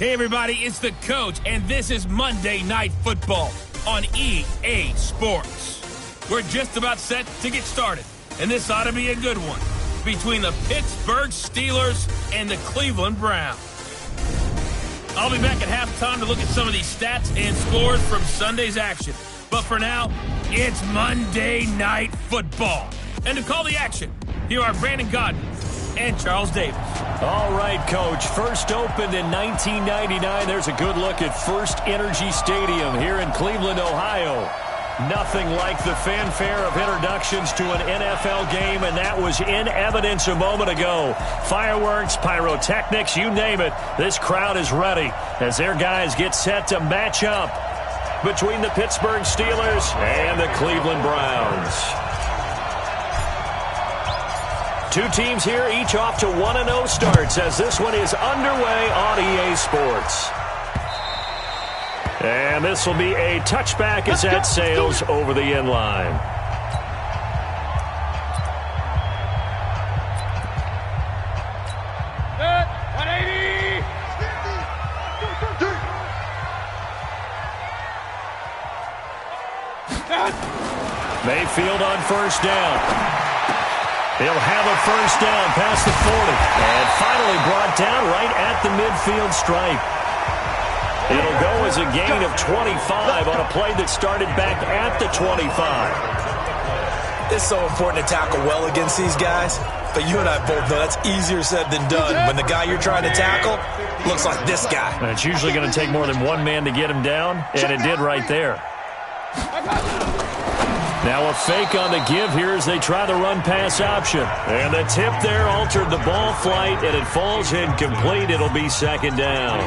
Hey everybody, it's the coach, and this is Monday Night Football on EA Sports. We're just about set to get started, and this ought to be a good one between the Pittsburgh Steelers and the Cleveland Browns. I'll be back at halftime to look at some of these stats and scores from Sunday's action. But for now, it's Monday Night Football. And to call the action, here are Brandon Godden and Charles Davis. All right, Coach. First opened in 1999. There's a good look at First Energy Stadium here in Cleveland, Ohio. Nothing like the fanfare of introductions to an NFL game, and that was in evidence a moment ago. Fireworks, pyrotechnics, you name it. This crowd is ready as their guys get set to match up between the Pittsburgh Steelers and the Cleveland Browns. Two teams here, each off to 1-0 starts as this one is underway on EA Sports. And this will be a touchback as that sails over the end line. Mayfield on first down. He'll have a first down past the 40. And finally brought down right at the midfield stripe. It'll go as a gain of 25 on a play that started back at the 25. It's so important to tackle well against these guys. But you and I both know that's easier said than done when the guy you're trying to tackle looks like this guy. And it's usually going to take more than one man to get him down, and it did right there. Now a fake on the give here as they try the run-pass option. And the tip there altered the ball flight, and it falls incomplete. It'll be second down.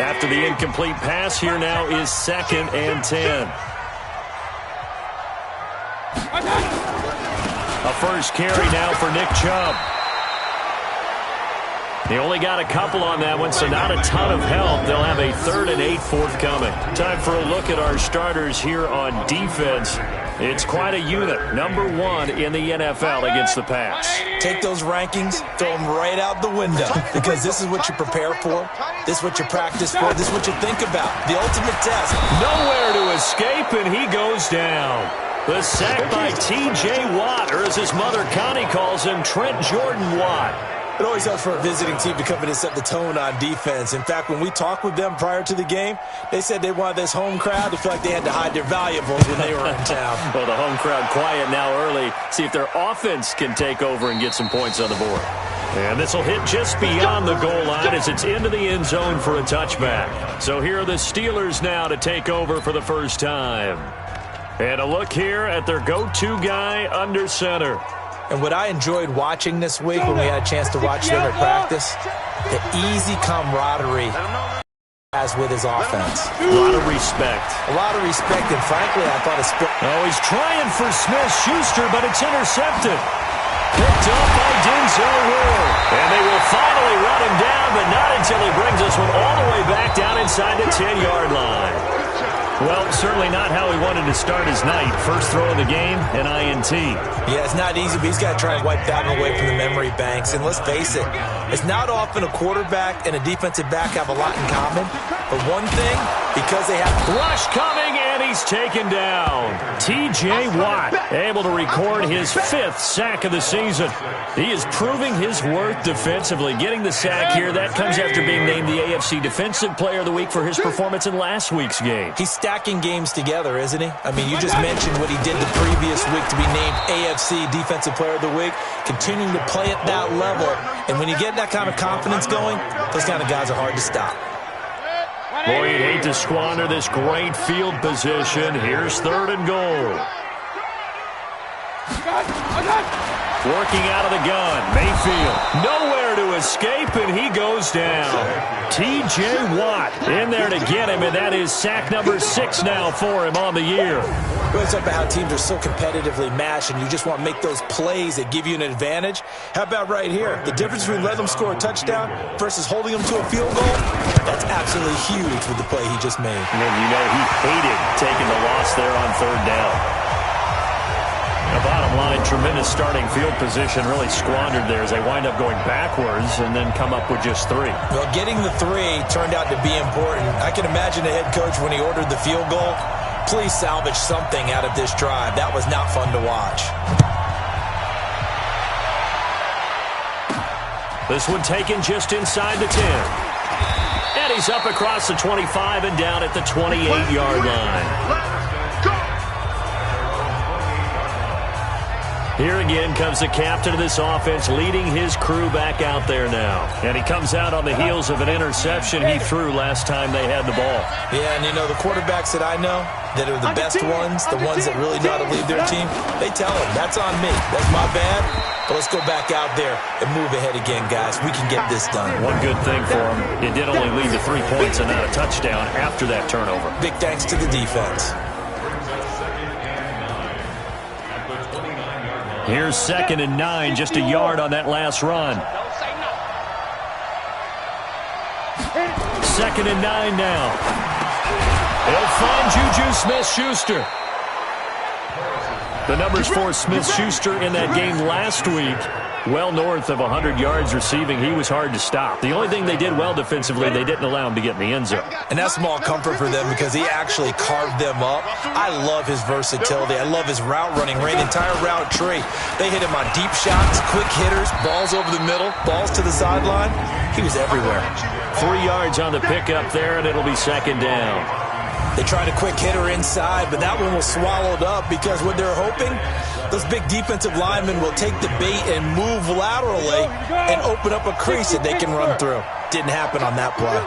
After the incomplete pass, here now is 2nd and 10. A first carry now for Nick Chubb. He only got a couple on that one, so not a ton of help. They'll have a 3rd and 8 forthcoming. Time for a look at our starters here on defense. It's quite a unit. Number 1 in the NFL against the pass. Take those rankings, throw them right out the window, because this is what you prepare for. This is what you practice for. This is what you think about. The ultimate test. Nowhere to escape, and he goes down. The sack by T.J. Watt, or as his mother Connie calls him, Trent Jordan Watt. It always helps for a visiting team to come in and set the tone on defense. In fact, when we talked with them prior to the game, they said they wanted this home crowd to feel like they had to hide their valuables when they were in town. Well, the home crowd quiet now early. See if their offense can take over and get some points on the board. And this will hit just beyond the goal line as it's into the end zone for a touchback. So here are the Steelers now to take over for the first time. And a look here at their go-to guy under center. And what I enjoyed watching this week when we had a chance to watch them at practice, the easy camaraderie has with his offense. A lot of respect. A lot of respect, and frankly, I thought it's... Oh, he's trying for Smith-Schuster, but it's intercepted. Picked up by Denzel Ward. And they will finally run him down, but not until he brings this one all the way back down inside the 10-yard line. Well, certainly not how he wanted to start his night. First throw of the game, an INT. Yeah, it's not easy, but he's got to try and wipe that one away from the memory banks. And let's face it, it's not often a quarterback and a defensive back have a lot in common. But one thing, because they have... Rush coming, and he's taken down. T.J. Watt able to record his 5th sack of the season. He is proving his worth defensively. Getting the sack here, that comes after being named the AFC Defensive Player of the Week for his performance in last week's game. He's stacking games together, isn't he? I mean, you just mentioned what he did the previous week to be named AFC Defensive Player of the Week, continuing to play at that level. And when you get that kind of confidence going, those kind of guys are hard to stop. Boy, you'd hate to squander this great field position. Here's 3rd and goal. Working out of the gun, Mayfield. Nowhere to escape, and he goes down. T.J. Watt in there to get him, and that is sack number 6 now for him on the year. We always talk about how teams are so competitively matched, and you just want to make those plays that give you an advantage. How about right here? The difference between letting them score a touchdown versus holding them to a field goal, that's absolutely huge with the play he just made. And you know he hated taking the loss there on 3rd down. The bottom line, tremendous starting field position, really squandered there as they wind up going backwards and then come up with just 3. Well, getting the 3 turned out to be important. I can imagine the head coach when he ordered the field goal. Please salvage something out of this drive. That was not fun to watch. This one taken just inside the 10. And he's up across the 25 and down at the 28-yard line. Here again comes the captain of this offense, leading his crew back out there now. And he comes out on the heels of an interception he threw last time they had the ball. Yeah, and you know, the quarterbacks that I know that are the best ones, the ones that really know how to lead their team, they tell them, that's on me. That's my bad. But let's go back out there and move ahead again, guys. We can get this done. One good thing for him, it did only lead to 3 points and not a touchdown after that turnover. Big thanks to the defense. Here's 2nd and 9, just a yard on that last run. 2nd and 9 now. They'll find Juju Smith-Schuster. The numbers for Smith-Schuster in that game last week, well north of 100 yards receiving. He was hard to stop. The only thing they did well defensively, they didn't allow him to get in the end zone. And that's small comfort for them because he actually carved them up. I love his versatility. I love his route running, ran entire route tree. They hit him on deep shots, quick hitters, balls over the middle, balls to the sideline. He was everywhere. 3 yards on the pickup there, and it'll be 2nd down. They tried a quick hitter inside, but that one was swallowed up because what they're hoping, those big defensive linemen will take the bait and move laterally and open up a crease that they can run through. Didn't happen on that play.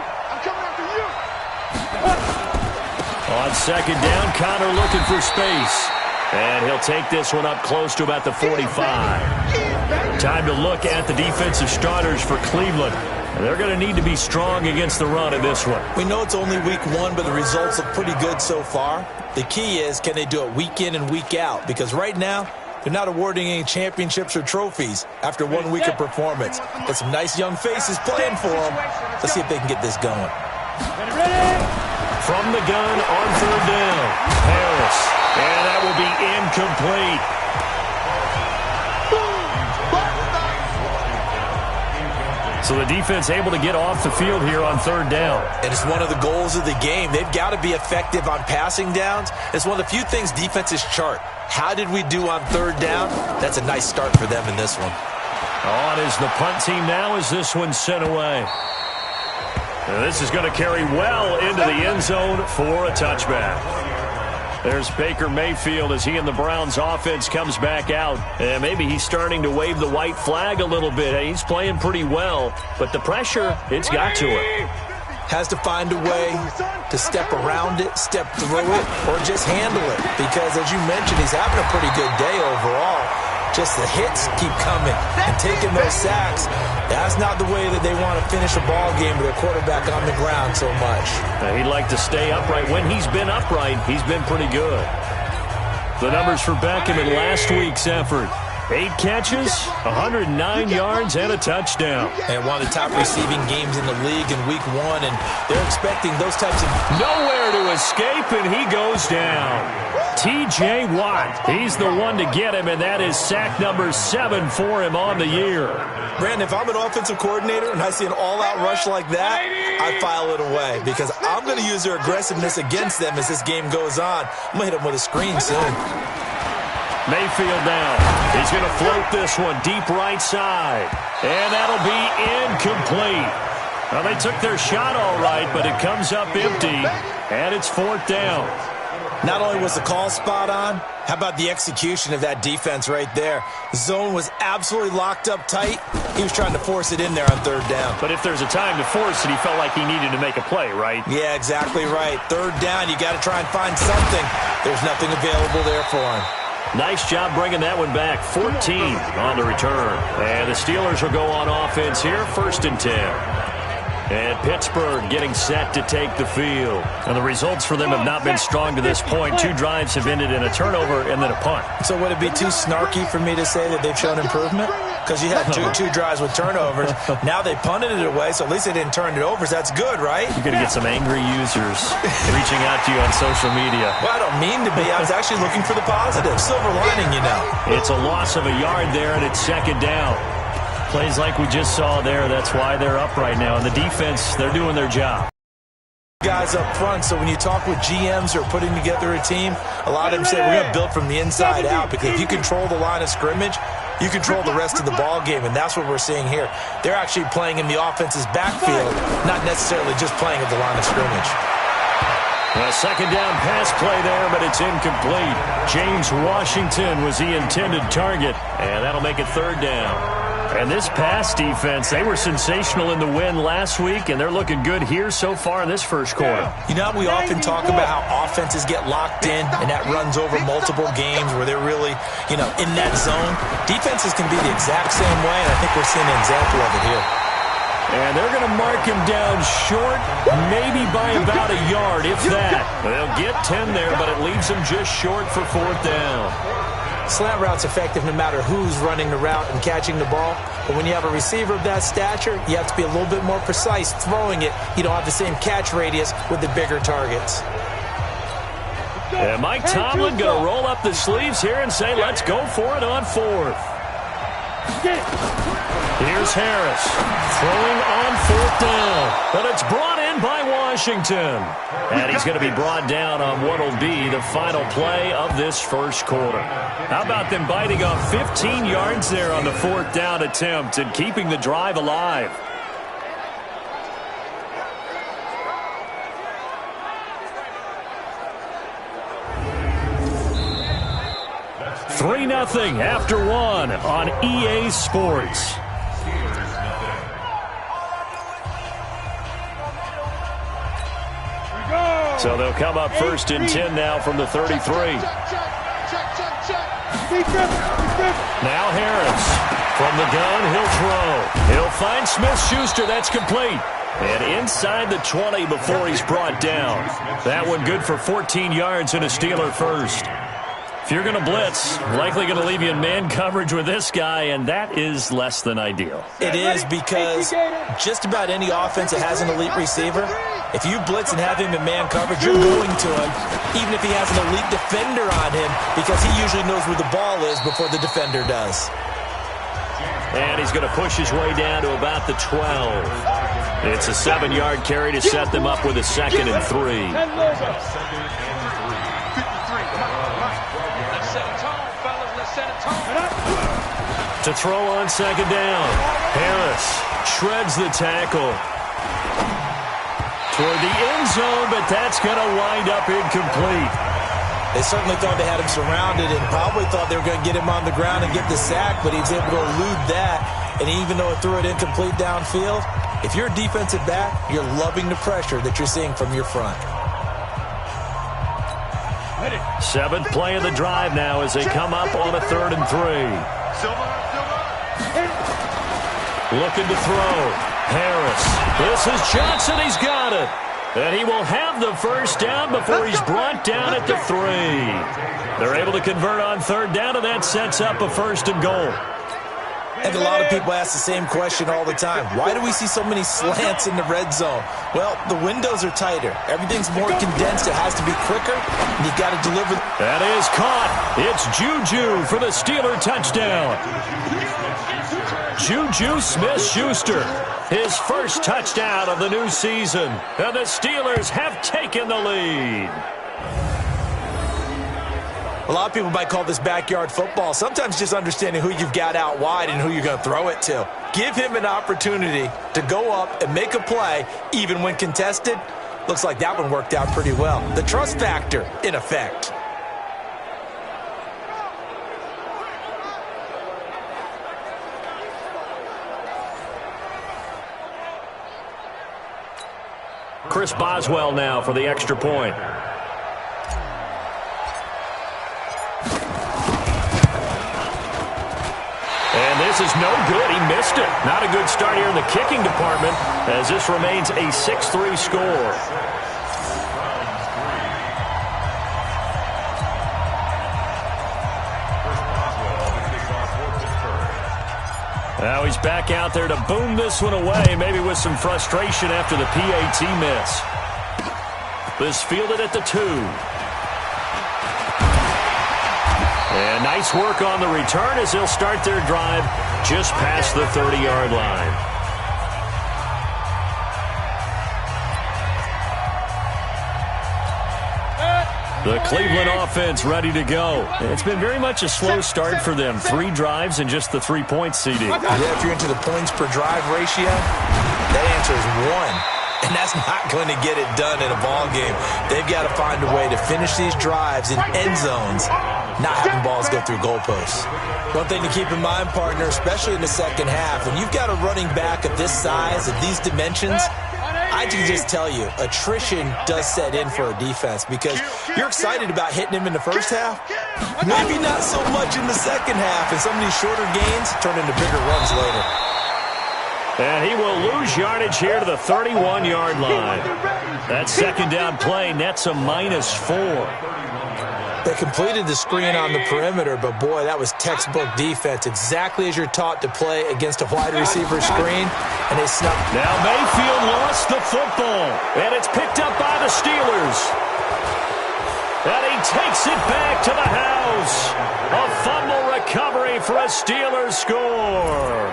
On 2nd down, Connor looking for space. And he'll take this one up close to about the 45. Time to look at the defensive starters for Cleveland. They're going to need to be strong against the run in this one. We know it's only week 1, but the results look pretty good so far. The key is, can they do it week in and week out? Because right now, they're not awarding any championships or trophies after 1 week of performance. Got some nice young faces playing for them. Let's see if they can get this going. From the gun on 3rd down, Harris. And that will be incomplete. So the defense able to get off the field here on 3rd down. And it's one of the goals of the game. They've got to be effective on passing downs. It's one of the few things defenses chart. How did we do on 3rd down? That's a nice start for them in this one. On is the punt team now as this one's sent away. And this is going to carry well into the end zone for a touchback. There's Baker Mayfield as he and the Browns offense comes back out. And maybe he's starting to wave the white flag a little bit. He's playing pretty well, but the pressure, it's got to him. Has to find a way to step around it, step through it, or just handle it. Because as you mentioned, he's having a pretty good day overall. Just the hits keep coming and taking those sacks. That's not the way that they want to finish a ball game with their quarterback on the ground so much. Now, he'd like to stay upright. When he's been upright, he's been pretty good. The numbers for Beckham in last week's effort. 8 catches, 109 yards, and a touchdown. And one of the top receiving games in the league in week 1, and they're expecting those types of... Nowhere to escape, and he goes down. T.J. Watt, he's the one to get him, and that is sack number 7 for him on the year. Brandon, if I'm an offensive coordinator and I see an all-out rush like that, I file it away because I'm going to use their aggressiveness against them as this game goes on. I'm going to hit them with a screen soon. Mayfield now. He's going to float this one deep right side. And that'll be incomplete. Well, they took their shot all right, but it comes up empty. And it's 4th down. Not only was the call spot on, how about the execution of that defense right there? The zone was absolutely locked up tight. He was trying to force it in there on 3rd down. But if there's a time to force it, he felt like he needed to make a play, right? Yeah, exactly right. 3rd down, you got to try and find something. There's nothing available there for him. Nice job bringing that one back. 14 on the return. And the Steelers will go on offense here, 1st and 10. And Pittsburgh getting set to take the field. And the results for them have not been strong to this point. 2 drives have ended in a turnover and then a punt. So would it be too snarky for me to say that they've shown improvement? Because you had two drives with turnovers. Now they punted it away, so at least they didn't turn it over. So that's good, right? You're going to get some angry users reaching out to you on social media. Well, I don't mean to be. I was actually looking for the positive. Silver lining, you know. It's a loss of a yard there, and it's second down. Plays like we just saw there. That's why they're up right now. And the defense, they're doing their job. Guys up front, so when you talk with GMs who are putting together a team, a lot of them say we're going to build from the inside out, because if you control the line of scrimmage, you control the rest of the ball game, and that's what we're seeing here. They're actually playing in the offense's backfield, not necessarily just playing at the line of scrimmage. A second down pass play there, but it's incomplete. James Washington was the intended target, and that'll make it third down. And this pass defense, they were sensational in the win last week, and they're looking good here so far in this first quarter. You know, we often talk about how offenses get locked in, and that runs over multiple games where they're really, in that zone. Defenses can be the exact same way, and I think we're seeing an example of it here. And they're going to mark him down short, maybe by about a yard, if that. They'll get 10 there, but it leaves them just short for fourth down. Slant route's effective no matter who's running the route and catching the ball. But when you have a receiver of that stature, you have to be a little bit more precise throwing it. You don't have the same catch radius with the bigger targets. And Mike Tomlin going to roll up the sleeves here and say, let's go for it on fourth. Here's Harris throwing on fourth down, but it's brought in by Washington. And he's going to be brought down on what will be the final play of this first quarter. How about them biting off 15 yards there on the fourth down attempt and keeping the drive alive? Three 3-0 after one on EA Sports. So they'll come up first and 10 now from the 33. Now Harris from the gun, he'll throw. He'll find Smith-Schuster. That's complete. And inside the 20 before he's brought down. That one good for 14 yards and a Steeler first. If you're going to blitz, likely going to leave you in man coverage with this guy, and that is less than ideal. It is, because just about any offense that has an elite receiver, if you blitz and have him in man coverage, you're going to him, even if he has an elite defender on him, because he usually knows where the ball is before the defender does. And he's going to push his way down to about the 12. It's a 7-yard carry to set them up with a 2nd and 3. To throw on 2nd down. Harris shreds the tackle toward the end zone, but that's going to wind up incomplete. They certainly thought they had him surrounded and probably thought they were going to get him on the ground and get the sack, but he was able to elude that. And even though it threw it incomplete downfield, if you're a defensive back, you're loving the pressure that you're seeing from your front. 7th play of the drive now as they come up on a 3rd and 3. Looking to throw. Harris. This is Johnson. He's got it. And he will have the first down before he's brought down at the 3. They're able to convert on 3rd down, and that sets up a 1st and goal. And a lot of people ask the same question all the time. Why do we see so many slants in the red zone? Well, the windows are tighter. Everything's more condensed. It has to be quicker, and you got to deliver. That is caught. It's Juju for the Steeler touchdown. Juju Smith-Schuster, his first touchdown of the new season. And the Steelers have taken the lead. A lot of people might call this backyard football. Sometimes just understanding who you've got out wide and who you're going to throw it to. Give him an opportunity to go up and make a play, even when contested. Looks like that one worked out pretty well. The trust factor in effect. Chris Boswell now for the extra point. And this is no good. He missed it. Not a good start here in the kicking department as this remains a 6-3 score. Now he's back out there to boom this one away, maybe with some frustration after the PAT miss. This fielded at the 2. And nice work on the return as they'll start their drive just past the 30-yard line. The Cleveland offense ready to go. It's been very much a slow start for them. 3 drives and just the 3-point seeding. Yeah, if you're into the points per drive ratio, that answer is 1. And that's not going to get it done in a ball game. They've got to find a way to finish these drives in end zones, not having balls go through goalposts. One thing to keep in mind, partner, especially in the second half, when you've got a running back of this size, of these dimensions, I can just tell you, attrition does set in for a defense because you're excited about hitting him in the first half. Maybe not so much in the second half, and some of these shorter gains turn into bigger runs later. And he will lose yardage here to the 31-yard line. That second down play nets a -4. They completed the screen on the perimeter, but boy, that was textbook defense. Exactly as you're taught to play against a wide receiver screen, and they snuck. Now Mayfield lost the football, and it's picked up by the Steelers. And he takes it back to the house. A fumble recovery for a Steelers score.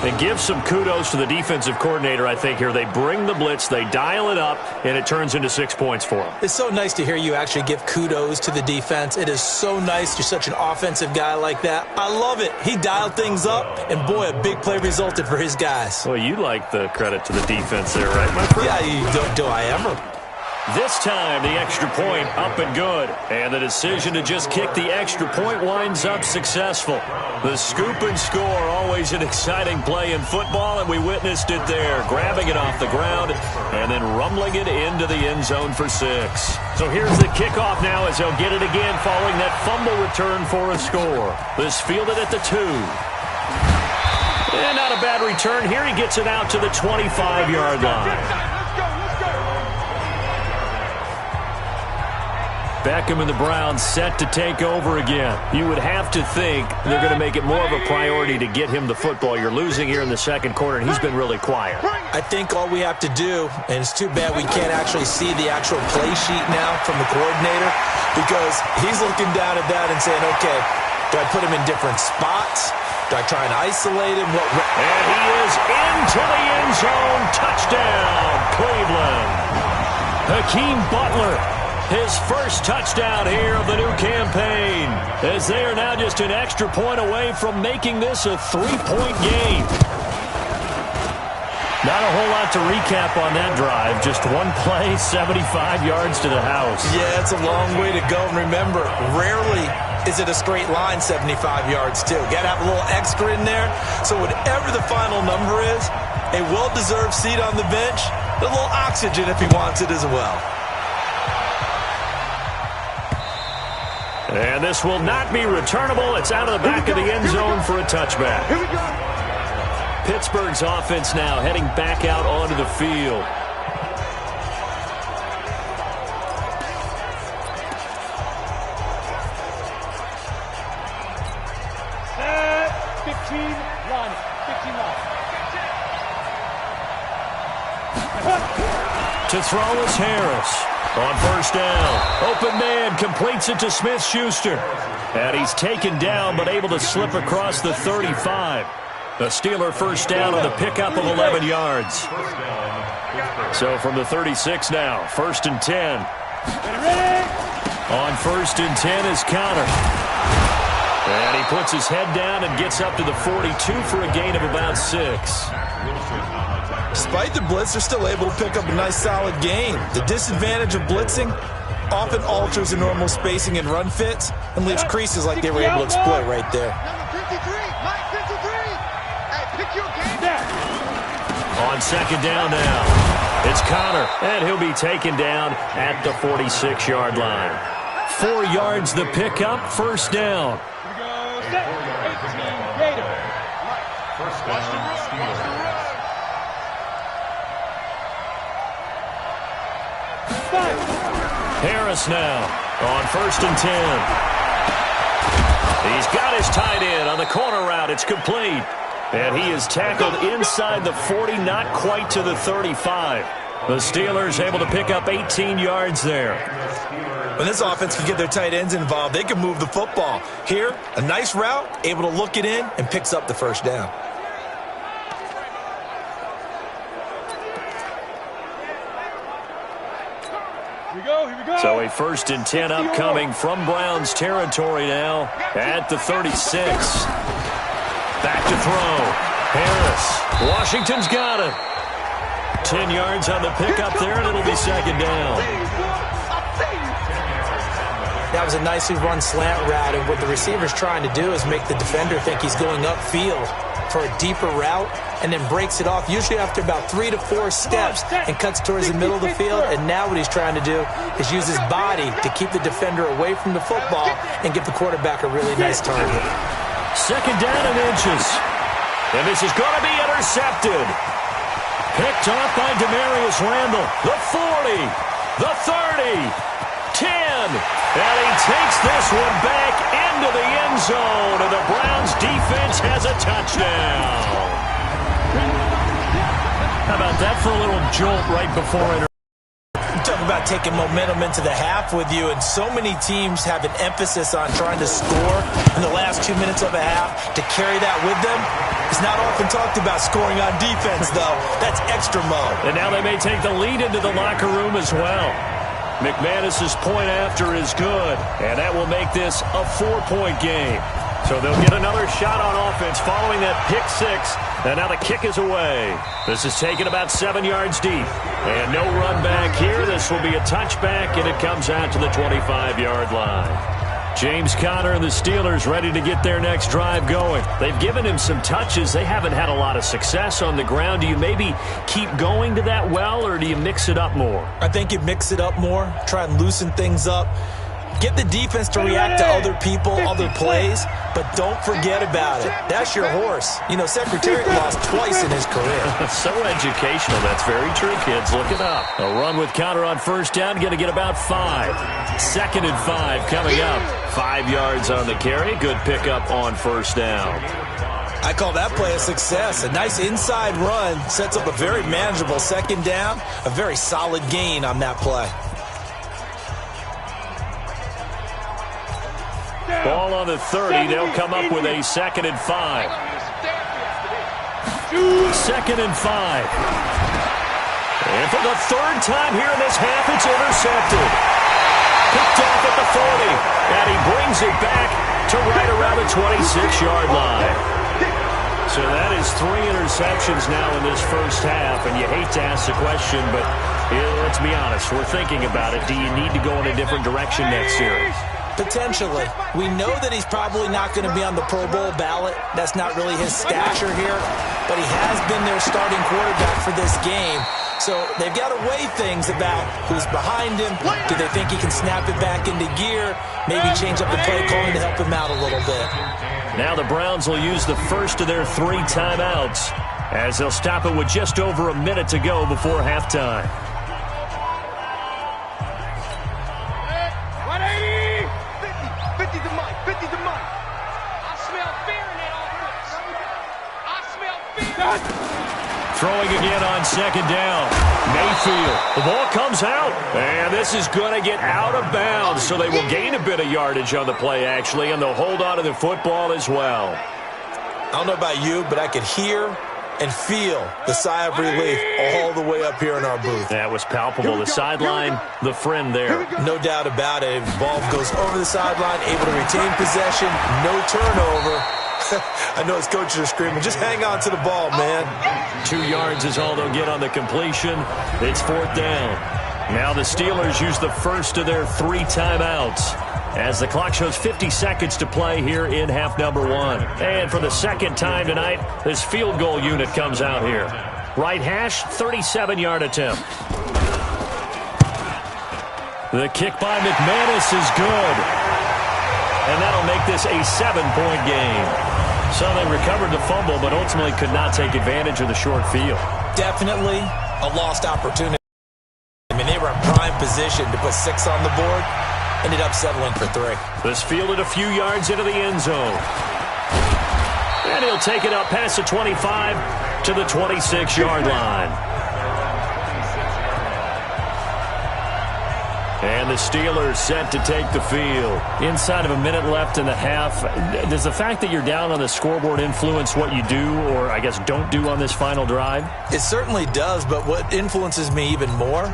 And give some kudos to the defensive coordinator, I think, here. They bring the blitz, they dial it up, and it turns into 6 points for them. It's so nice to hear you actually give kudos to the defense. It is so nice. You're such an offensive guy like that. I love it. He dialed things up, and boy, a big play resulted for his guys. Well, you like the credit to the defense there, right, my friend? Yeah, do I ever? This time, the extra point up and good. And the decision to just kick the extra point winds up successful. The scoop and score, always an exciting play in football, and we witnessed it there. Grabbing it off the ground and then rumbling it into the end zone for 6. So here's the kickoff now as they'll get it again following that fumble return for a score. This fielded at the 2. And not a bad return here. He gets it out to the 25-yard line. Beckham and the Browns set to take over again. You would have to think they're going to make it more of a priority to get him the football. You're losing here in the second quarter, and he's been really quiet. I think all we have to do, and it's too bad we can't actually see the actual play sheet now from the coordinator, because he's looking down at that and saying, okay, do I put him in different spots? Do I try and isolate him? And he is into the end zone. Touchdown, Cleveland. Hakeem Butler. His first touchdown here of the new campaign, as they are now just an extra point away from making this a 3-point game. Not a whole lot to recap on that drive. Just one play, 75 yards to the house. Yeah, it's a long way to go. And remember, rarely is it a straight line 75 yards, too. Got to have a little extra in there. So whatever the final number is, a well-deserved seat on the bench, a little oxygen if he wants it as well. And this will not be returnable. It's out of the back of the end zone for a touchback. Pittsburgh's offense now heading back out onto the field. Set, 15, run. 15 run. To throw is Harris. On first down, open man completes it to Smith-Schuster. And he's taken down but able to slip across the 35. The Steeler first down on the pickup of 11 yards. So from the 36 now, 1st and 10. On 1st and 10 is Conner. And he puts his head down and gets up to the 42 for a gain of about 6. Despite the blitz, they're still able to pick up a nice, solid gain. The disadvantage of blitzing often alters the normal spacing and run fits and leaves creases like they were able to exploit right there. Number 53, Mike 53. Hey, pick your game. On second down now, it's Conner, and he'll be taken down at the 46-yard line. 4 yards the pickup, first down. Here we go. Set. First down, Steelers. Harris now on 1st and 10. He's got his tight end on the corner route. It's complete. And he is tackled inside the 40, not quite to the 35. The Steelers able to pick up 18 yards there. When this offense can get their tight ends involved, they can move the football. Here, a nice route, able to look it in, and picks up the first down. Here we go. So a 1st and 10 upcoming from Browns territory now at the 36. Back to throw. Harris. Washington's got it. 10 yards on the pickup there, and it'll be 2nd down. That was a nicely run slant route, and what the receiver's trying to do is make the defender think he's going upfield for a deeper route, and then breaks it off, usually after about 3 to 4 steps, and cuts towards the middle of the field. And now what he's trying to do is use his body to keep the defender away from the football and give the quarterback a really nice target. 2nd down and inches. And this is going to be intercepted. Picked off by Demarius Randall. The 40, the 30, 10. And he takes this one back into the end zone. And the Browns defense has a touchdown. How about that for a little jolt right before interception? Talk about taking momentum into the half with you, and so many teams have an emphasis on trying to score in the last 2 minutes of a half. To carry that with them, it's not often talked about scoring on defense, though. That's extra mode. And now they may take the lead into the locker room as well. McManus's point after is good, and that will make this a 4-point game. So they'll get another shot on offense following that pick 6, and now the kick is away. This is taken about 7 yards deep, and no run back here. This will be a touchback, and it comes out to the 25-yard line. James Conner and the Steelers ready to get their next drive going. They've given him some touches. They haven't had a lot of success on the ground. Do you maybe keep going to that well, or do you mix it up more? I think you mix it up more, try and loosen things up. Get the defense to react to other people, other plays, but don't forget about it. That's your horse. You know, Secretariat lost twice in his career. So educational. That's very true, kids. Look it up. A run with Conner on 1st down, going to get about 5. 2nd and 5 coming up. 5 yards on the carry. Good pickup on 1st down. I call that play a success. A nice inside run sets up a very manageable 2nd down. A very solid gain on that play. Ball on the 30. They'll come up with a 2nd and 5. 2nd and 5. And for the 3rd time here in this half, it's intercepted. Picked off at the 40. And he brings it back to right around the 26-yard line. So that is 3 interceptions now in this 1st half. And you hate to ask the question, but let's be honest. We're thinking about it. Do you need to go in a different direction next series? Potentially. We know that he's probably not going to be on the Pro Bowl ballot. That's not really his stature here. But he has been their starting quarterback for this game. So they've got to weigh things about who's behind him. Do they think he can snap it back into gear? Maybe change up the play calling to help him out a little bit. Now the Browns will use the first of their 3 timeouts as they'll stop it with just over a minute to go before halftime. 50 to Mike. I smell fear in that offense. I smell fear. Throwing again on 2nd down. Mayfield. The ball comes out. And this is going to get out of bounds. So they will gain a bit of yardage on the play, actually. And they'll hold on to the football as well. I don't know about you, but I could hear and feel the sigh of relief all the way up here in our booth. That was palpable. The sideline, the friend there. No doubt about it. The ball goes over the sideline, able to retain possession, no turnover. I know his coaches are screaming, just hang on to the ball, man. 2 yards is all they'll get on the completion. It's 4th down. Now the Steelers use the first of their 3 timeouts as the clock shows 50 seconds to play here in half number 1. And for the 2nd time tonight, this field goal unit comes out here. Right hash, 37-yard attempt. The kick by McManus is good. And that'll make this a 7-point game. So they recovered the fumble, but ultimately could not take advantage of the short field. Definitely a lost opportunity. I mean, they were in prime position to put 6 on the board. Ended up settling for 3. This fielded a few yards into the end zone. And he'll take it up past the 25 to the 26-yard line. And the Steelers set to take the field. Inside of a minute left in the half, does the fact that you're down on the scoreboard influence what you do, or I guess don't do on this final drive? It certainly does, but what influences me even more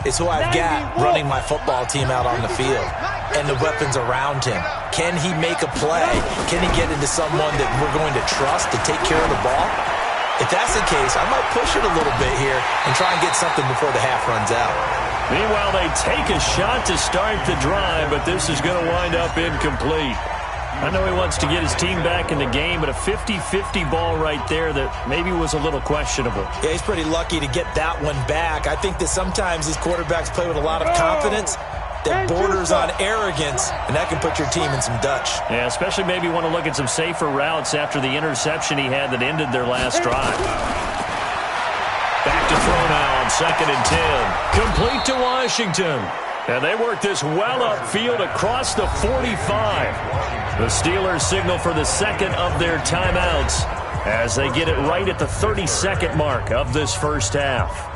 is who I've got running my football team out on the field and the weapons around him. Can he make a play? Can he get into someone that we're going to trust to take care of the ball? If that's the case, I might push it a little bit here and try and get something before the half runs out. Meanwhile, they take a shot to start the drive, but this is going to wind up incomplete. I know he wants to get his team back in the game, but a 50-50 ball right there that maybe was a little questionable. Yeah, he's pretty lucky to get that one back. I think that sometimes these quarterbacks play with a lot of confidence that borders on arrogance, and that can put your team in some Dutch. Yeah, especially maybe want to look at some safer routes after the interception he had that ended their last drive. Back to throw now on 2nd and 10. Complete to Washington. And they work this well upfield across the 45. The Steelers signal for the second of their timeouts as they get it right at the 30-second mark of this first half.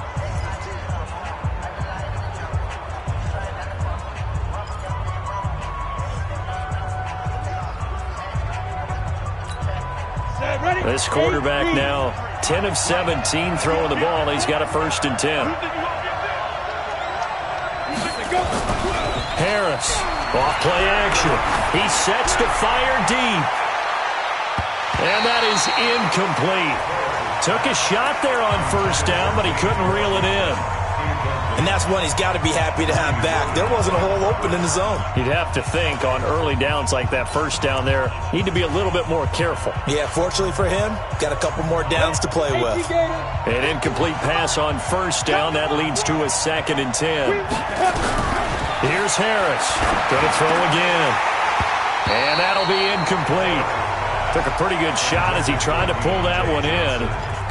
This quarterback now 10 of 17 throwing the ball. He's got a 1st and 10. Harris, off play action. He sets to fire deep. And that is incomplete. Took a shot there on 1st down, but he couldn't reel it in. And that's one he's got to be happy to have back. There wasn't a hole open in the zone. You'd have to think on early downs like that 1st down there, need to be a little bit more careful. Yeah, fortunately for him, got a couple more downs to play with. An incomplete pass on 1st down. That leads to a 2nd and 10. Here's Harris. Going to throw again. And that'll be incomplete. Took a pretty good shot as he tried to pull that one in.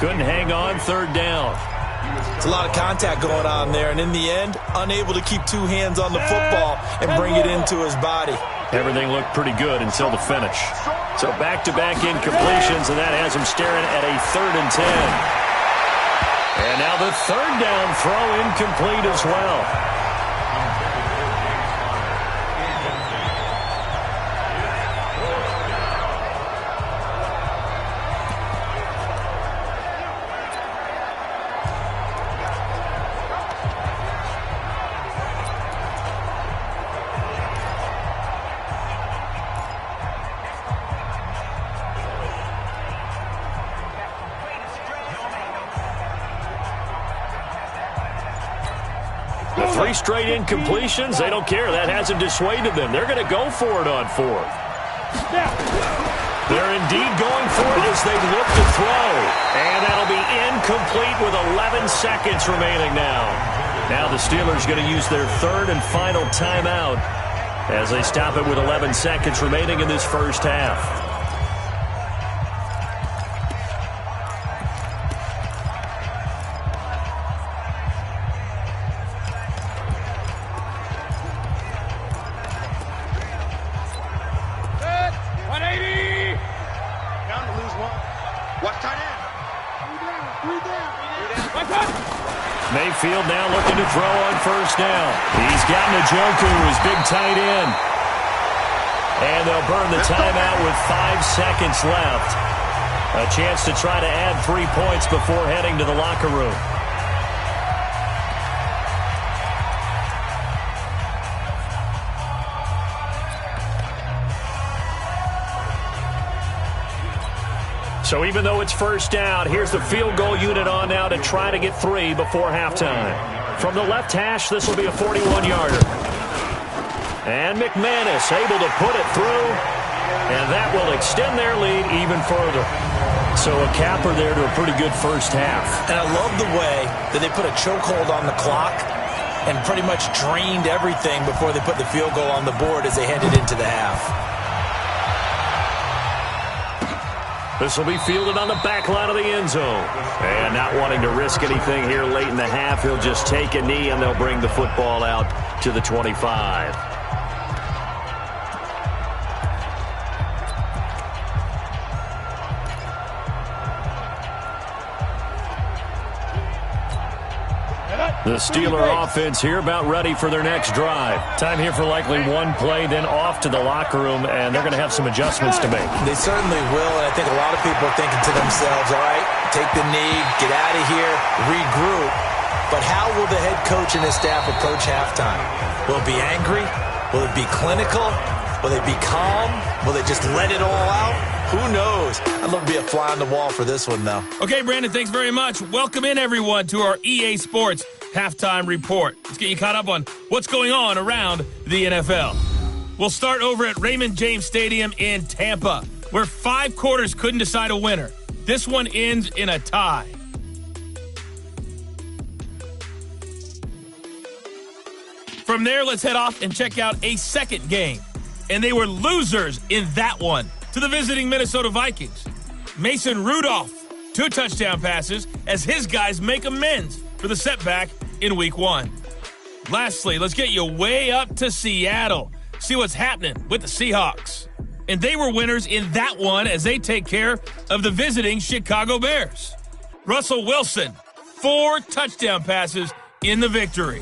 Couldn't hang on 3rd down. It's a lot of contact going on there, and in the end, unable to keep 2 hands on the football and bring it into his body. Everything looked pretty good until the finish. So back-to-back incompletions, and that has him staring at a 3rd and 10. And now the 3rd down throw incomplete as well. The 3 straight incompletions, they don't care. That hasn't dissuaded them. They're going to go for it on 4th. They're indeed going for it as they look to throw. And that'll be incomplete with 11 seconds remaining now. Now the Steelers going to use their 3rd and final timeout as they stop it with 11 seconds remaining in this first half. Mayfield now looking to throw on 1st down. He's got Njoku, his big tight end. And they'll burn the timeout with 5 seconds left. A chance to try to add 3 points before heading to the locker room. So even though it's 1st down, here's the field goal unit on now to try to get 3 before halftime. From the left hash, this will be a 41-yarder. And McManus able to put it through, and that will extend their lead even further. So a capper there to a pretty good first half. And I love the way that they put a chokehold on the clock and pretty much drained everything before they put the field goal on the board as they headed into the half. This will be fielded on the back line of the end zone. And not wanting to risk anything here late in the half, he'll just take a knee, and they'll bring the football out to the 25. The Steeler offense here about ready for their next drive. Time here for likely one play, then off to the locker room, and they're going to have some adjustments to make. They certainly will, and I think a lot of people are thinking to themselves, all right, take the knee, get out of here, regroup. But how will the head coach and his staff approach halftime? Will it be angry? Will it be clinical? Will they be calm? Will they just let it all out? Who knows? I'd love to be a fly on the wall for this one, though. Okay, Brandon, thanks very much. Welcome in, everyone, to our EA Sports Halftime Report. Let's get you caught up on what's going on around the NFL. We'll start over at Raymond James Stadium in Tampa, where 5 quarters couldn't decide a winner. This one ends in a tie. From there, let's head off and check out a second game. And they were losers in that one to the visiting Minnesota Vikings. Mason Rudolph, 2 touchdown passes as his guys make amends for the setback in Week 1. Lastly, let's get you way up to Seattle. See what's happening with the Seahawks. And they were winners in that one as they take care of the visiting Chicago Bears. Russell Wilson, 4 touchdown passes in the victory.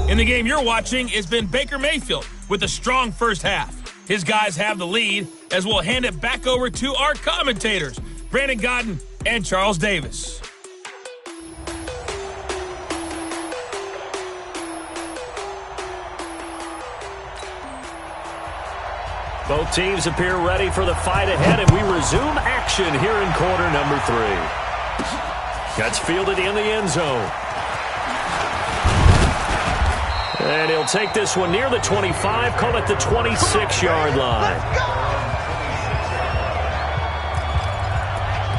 In the game you're watching has been Baker Mayfield with a strong first half. His guys have the lead as we'll hand it back over to our commentators, Brandon Godden and Charles Davis. Both teams appear ready for the fight ahead, and we resume action here in quarter number 3. That's fielded in the end zone. And he'll take this one near the 25, call it the 26-yard line.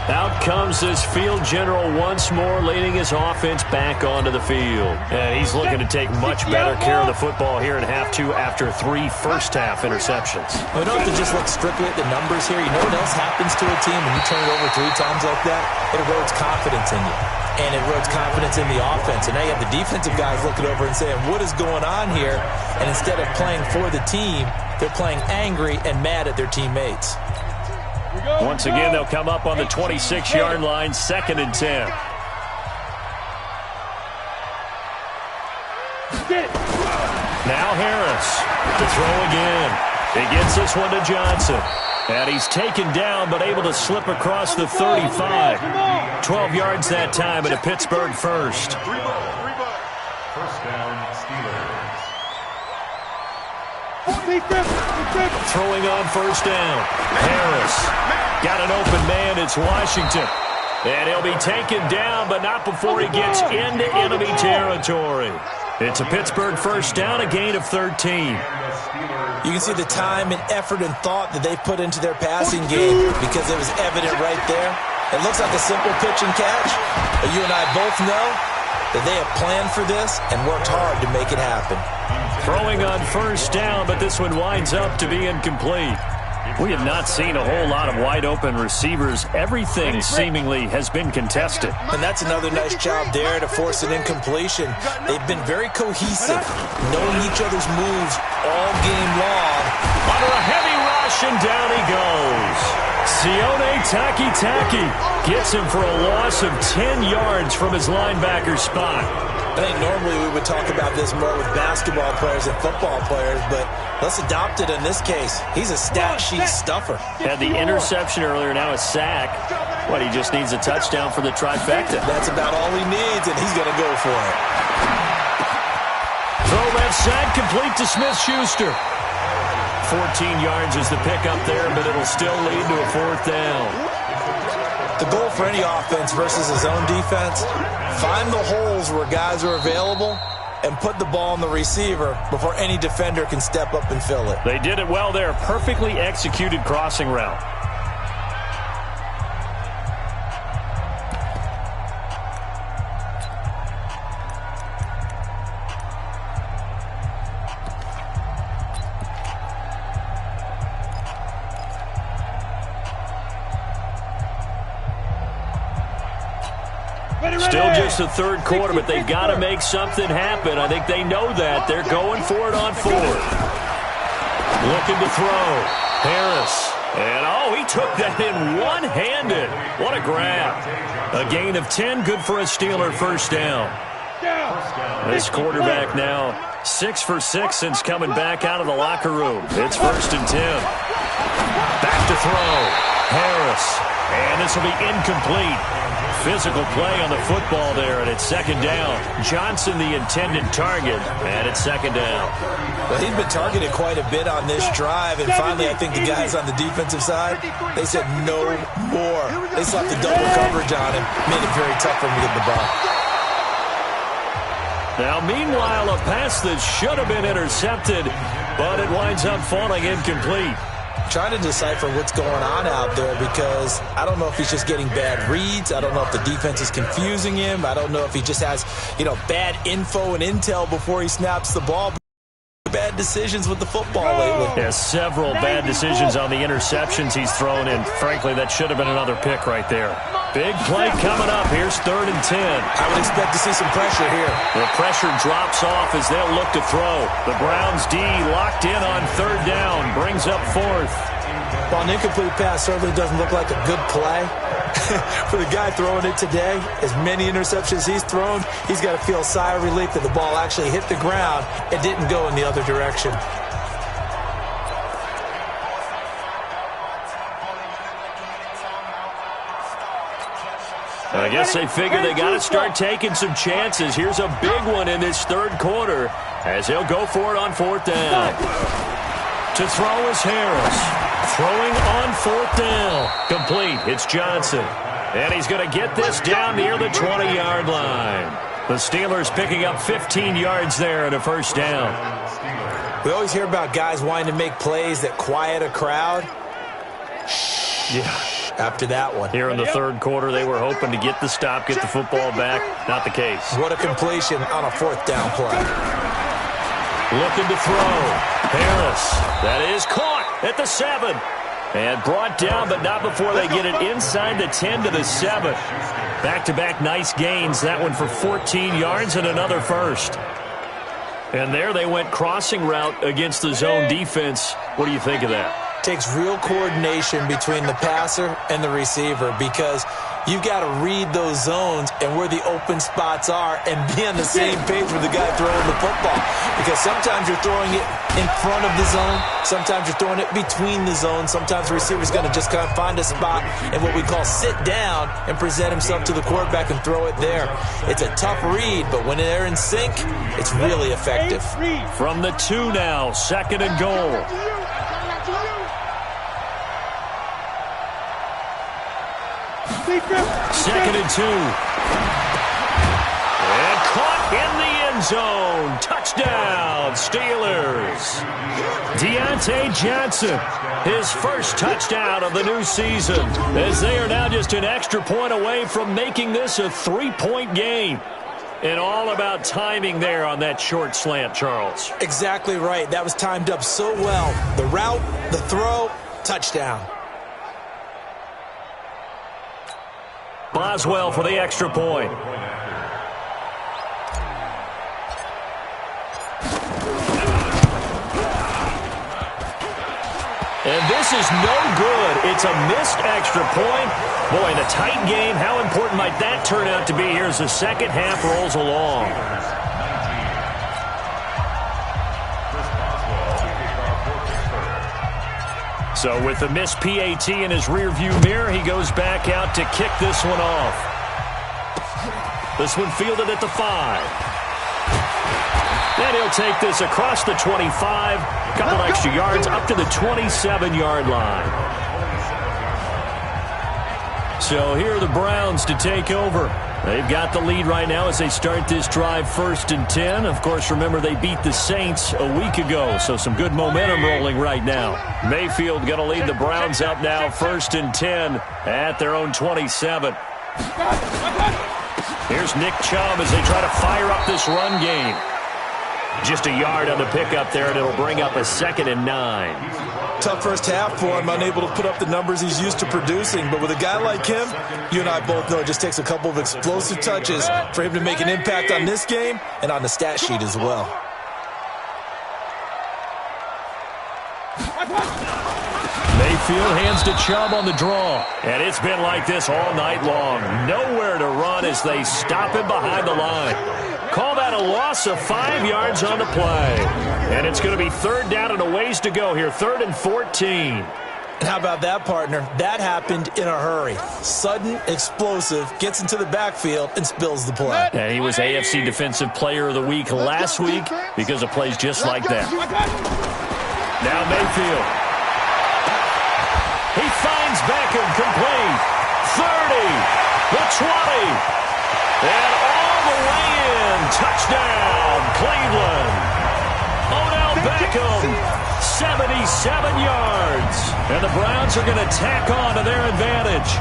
Out comes this field general once more, leading his offense back onto the field. And he's looking to take much better care of the football here in half 2 after 3 first-half interceptions. We don't have to just look strictly at the numbers here. You know what else happens to a team when you turn it over 3 times like that? It erodes confidence in you. And it erodes confidence in the offense. And now you have the defensive guys looking over and saying, what is going on here? And instead of playing for the team, they're playing angry and mad at their teammates. Once again, they'll come up on the 26-yard line, 2nd and 10. Now Harris to throw again. He gets this one to Johnson. And he's taken down, but able to slip across the 35. 12 yards that time and a Pittsburgh first. First down, Steelers. Throwing on first down. Harris got an open man. It's Washington. And he'll be taken down, but not before he gets into enemy territory. It's a Pittsburgh first down, a gain of 13. You can see the time and effort and thought that they put into their passing game because it was evident right there. It looks like a simple pitch and catch, but you and I both know that they have planned for this and worked hard to make it happen. Throwing on first down, but this one winds up to be incomplete. We have not seen a whole lot of wide-open receivers. Everything seemingly has been contested. And that's another nice job there to force an incompletion. They've been very cohesive, knowing each other's moves all game long. Under a heavy rush, and down he goes. Sione Takitaki gets him for a loss of 10 yards from his linebacker spot. I think normally we would talk about this more with basketball players and football players, but let's adopt it in this case. He's a stat sheet stuffer. Had the interception earlier, now a sack. What, he just needs a touchdown for the trifecta. That's about all he needs, and he's going to go for it. Throw left side, complete to Smith-Schuster. 14 yards is the pickup there, but it'll still lead to a 4th down. The goal for any offense versus his own defense, find the holes where guys are available and put the ball on the receiver before any defender can step up and fill it. They did it well there. Perfectly executed crossing route. Still just the third quarter, but they've got to make something happen. I think they know that. They're going for it on fourth. Looking to throw. Harris. And, oh, he took that in one-handed. What a grab. A gain of 10, good for a Steeler first down. This quarterback now 6 for 6 since coming back out of the locker room. It's 1st and 10. Back to throw. Harris. And this will be incomplete. Physical play on the football there, and it's 2nd down. Johnson, the intended target, and it's 2nd down. Well, he's been targeted quite a bit on this drive, and finally I think the guys on the defensive side, they said no more. They slapped the double coverage on him, made it very tough for him to get the ball. Now, meanwhile, a pass that should have been intercepted, but it winds up falling incomplete. Trying to decipher what's going on out there because I don't know if he's just getting bad reads. I don't know if the defense is confusing him. I don't know if he just has, bad info and intel before he snaps the ball. Bad decisions with the football lately. Yeah, several bad decisions on the interceptions he's thrown, and frankly, that should have been another pick right there. Big play coming up. Here's 3rd and 10. I would expect to see some pressure here. The pressure drops off as they'll look to throw. The Browns D locked in on 3rd down. Brings up 4th. Well, an incomplete pass certainly doesn't look like a good play. For the guy throwing it today, as many interceptions he's thrown, he's got to feel a sigh of relief that the ball actually hit the ground and didn't go in the other direction. I guess they figure they got to start taking some chances. Here's a big one in this 3rd quarter as they'll go for it on 4th down. To throw is Harris. Throwing on 4th down. Complete. It's Johnson. And he's going to get this down near the 20-yard line. The Steelers picking up 15 yards there at a 1st down. We always hear about guys wanting to make plays that quiet a crowd. Yeah. After that one. Here in the 3rd quarter, they were hoping to get the stop, get the football back. Not the case. What a completion on a 4th down play. Looking to throw. Harris. That is caught at the 7. And brought down, but not before they get it inside the 10 to the 7. Back-to-back nice gains. That one for 14 yards and another first. And there they went crossing route against the zone defense. What do you think of that? Takes real coordination between the passer and the receiver because you've got to read those zones and where the open spots are and be on the same page with the guy throwing the football. Because sometimes you're throwing it in front of the zone. Sometimes you're throwing it between the zones. Sometimes the receiver's going to just kind of find a spot and what we call sit down and present himself to the quarterback and throw it there. It's a tough read, but when they're in sync, it's really effective. From the 2 now, 2nd and goal. 2nd and 2. And caught in the end zone. Touchdown, Steelers. Deontay Johnson, his first touchdown of the new season, as they are now just an extra point away from making this a 3-point game. And all about timing there on that short slant, Charles. Exactly right. That was timed up so well. The route, the throw, touchdown. Boswell for the extra point. And this is no good. It's a missed extra point. Boy, in a tight game, how important might that turn out to be here as the second half rolls along? So with the missed PAT in his rearview mirror, he goes back out to kick this one off. This one fielded at the 5. And he'll take this across the 25. Couple extra yards up to the 27-yard line. So here are the Browns to take over. They've got the lead right now as they start this drive 1st and 10. Of course, remember they beat the Saints a week ago, so some good momentum rolling right now. Mayfield going to lead the Browns up now 1st and 10 at their own 27. Here's Nick Chubb as they try to fire up this run game. Just a yard on the pickup there, and it'll bring up a 2nd and 9. Tough first half for him, unable to put up the numbers he's used to producing. But with a guy like him, you and I both know it just takes a couple of explosive touches for him to make an impact on this game and on the stat sheet as well. Mayfield hands to Chubb on the draw. And it's been like this all night long. Nowhere to run as they stop him behind the line. Call that a loss of 5 yards on the play. And it's going to be 3rd down and a ways to go here. 3rd and 14. And how about that, partner? That happened in a hurry. Sudden, explosive, gets into the backfield, and spills the play. And he was AFC Defensive Player of the Week last week because of plays just like that. Now Mayfield. He finds Beckham complete. 30, the 20, and all the way in. Touchdown, Cleveland. Odell Beckham, 77 yards. And the Browns are going to tack on to their advantage.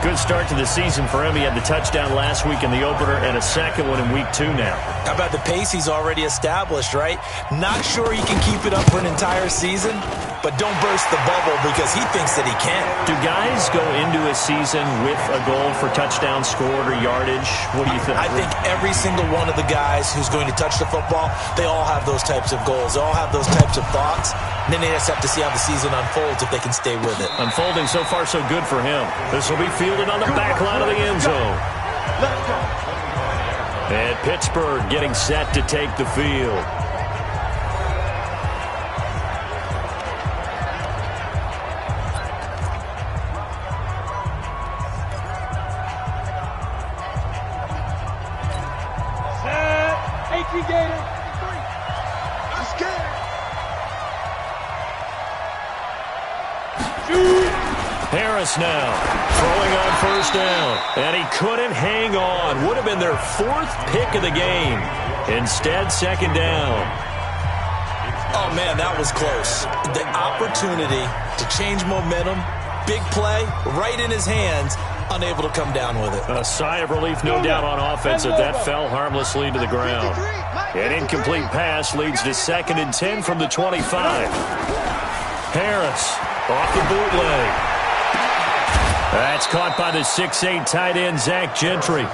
Good start to the season for him. He had the touchdown last week in the opener and a second one in week 2 now. How about the pace he's already established, right? Not sure he can keep it up for an entire season, but don't burst the bubble because he thinks that he can. Do guys go into a season with a goal for touchdown scored or yardage? What do you think? I think every single one of the guys who's going to touch the football, they all have those types of goals. They all have those types of thoughts. And then they just have to see how the season unfolds if they can stay with it. Unfolding so far so good for him. This will be fielded on the back line of the end zone. And Pittsburgh getting set to take the field. Harris now throwing on 1st down, and he couldn't hang on. Would have been their 4th pick of the game. Instead, 2nd down. Oh, man, that was close. The opportunity to change momentum, big play, right in his hands, unable to come down with it. A sigh of relief, no doubt, on offense as that fell harmlessly to the ground. An incomplete pass leads to 2nd and 10 from the 25. Harris off the bootleg. That's caught by the 6'8" tight end, Zach Gentry.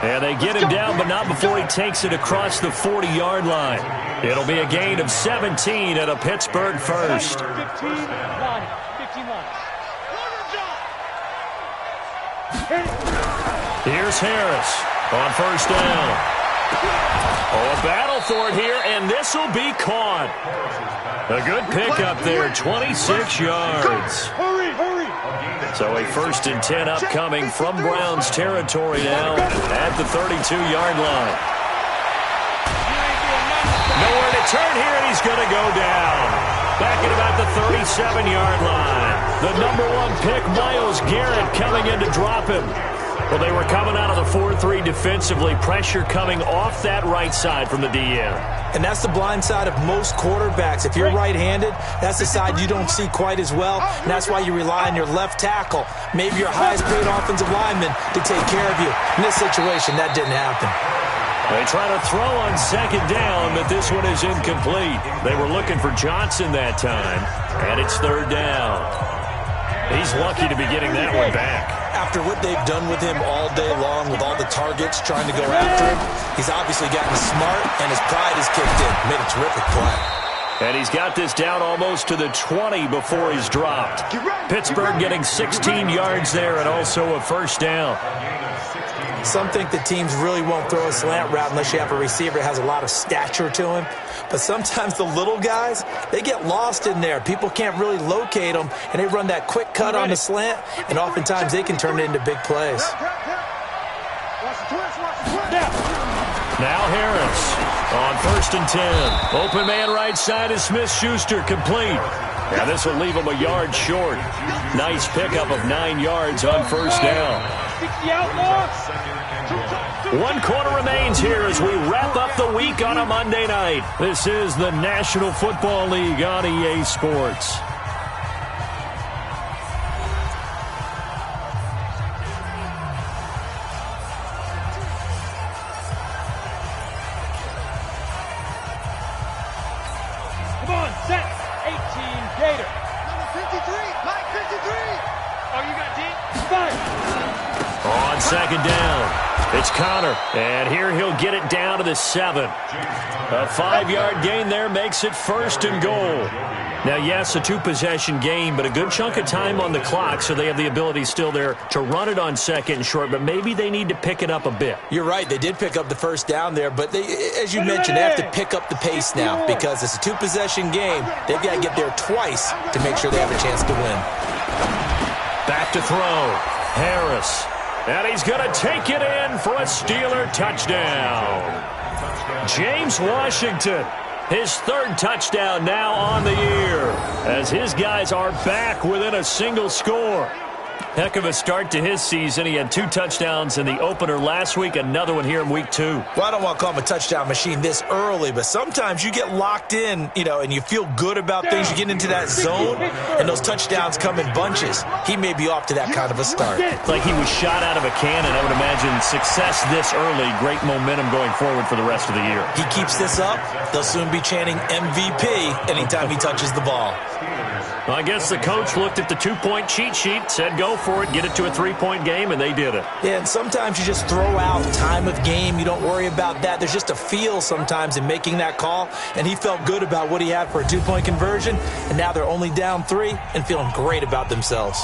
And they get him down, but not before he takes it across the 40-yard line. It'll be a gain of 17 and a Pittsburgh first. 15 line. Here's Harris on 1st down. Oh, a battle for it here, and this will be caught. A good pickup there, 26 yards. Hurry. So a 1st and 10 upcoming from Browns territory now at the 32-yard line. Nowhere to turn here, and he's going to go down. Back at about the 37-yard line. The #1 pick, Myles Garrett, coming in to drop him. Well, they were coming out of the 4-3 defensively. Pressure coming off that right side from the DM. And that's the blind side of most quarterbacks. If you're right-handed, that's the side you don't see quite as well. And that's why you rely on your left tackle, maybe your highest-paid offensive lineman, to take care of you. In this situation, that didn't happen. They try to throw on 2nd down, but this one is incomplete. They were looking for Johnson that time, and it's 3rd down. He's lucky to be getting that one back. After what they've done with him all day long, with all the targets trying to go after him, he's obviously gotten smart, and his pride has kicked in. Made a terrific play. And he's got this down almost to the 20 before he's dropped. Pittsburgh getting 16 yards there and also a 1st down. Some think the teams really won't throw a slant route unless you have a receiver that has a lot of stature to him. But sometimes the little guys, they get lost in there. People can't really locate them, and they run that quick cut on the slant, and oftentimes they can turn it into big plays. Now Harris on 1st and 10. Open man right side is Smith-Schuster, complete. And this will leave him a yard short. Nice pickup of 9 yards on 1st down. 1 quarter remains here as we wrap up the week on a Monday night. This is the National Football League on EA Sports. On second down, it's Connor, and here he'll get it down to the 7. A 5-yard gain there makes it 1st and goal. Now, yes, a 2-possession game, but a good chunk of time on the clock, so they have the ability still there to run it on 2nd and short, but maybe they need to pick it up a bit. You're right. They did pick up the 1st down there, but they, as you mentioned, they have to pick up the pace now because it's a 2-possession game. They've got to get there twice to make sure they have a chance to win. Back to throw. Harris. And he's going to take it in for a Steeler touchdown. James Washington. His 3rd touchdown now on the year as his guys are back within a single score. Heck of a start to his season. He had 2 touchdowns in the opener last week, another one here in week 2. Well, I don't want to call him a touchdown machine this early, but sometimes you get locked in, and you feel good about things. You get into that zone, and those touchdowns come in bunches. He may be off to that kind of a start. It's like he was shot out of a cannon. I would imagine success this early, great momentum going forward for the rest of the year. He keeps this up, they'll soon be chanting MVP anytime he touches the ball. Well, I guess the coach looked at the 2-point cheat sheet, said go for it, get it to a 3-point game, and they did it. Yeah, and sometimes you just throw out time of game. You don't worry about that. There's just a feel sometimes in making that call, and he felt good about what he had for a 2-point conversion, and now they're only down 3 and feeling great about themselves.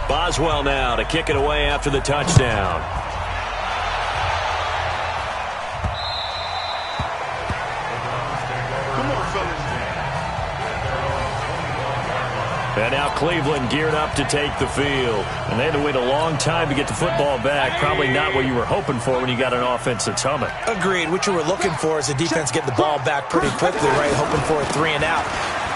Boswell now to kick it away after the touchdown. And now Cleveland geared up to take the field. And they had to wait a long time to get the football back. Probably not what you were hoping for when you got an offense that's humming. Agreed. What you were looking for is the defense get the ball back pretty quickly, right? Hoping for a 3 and out.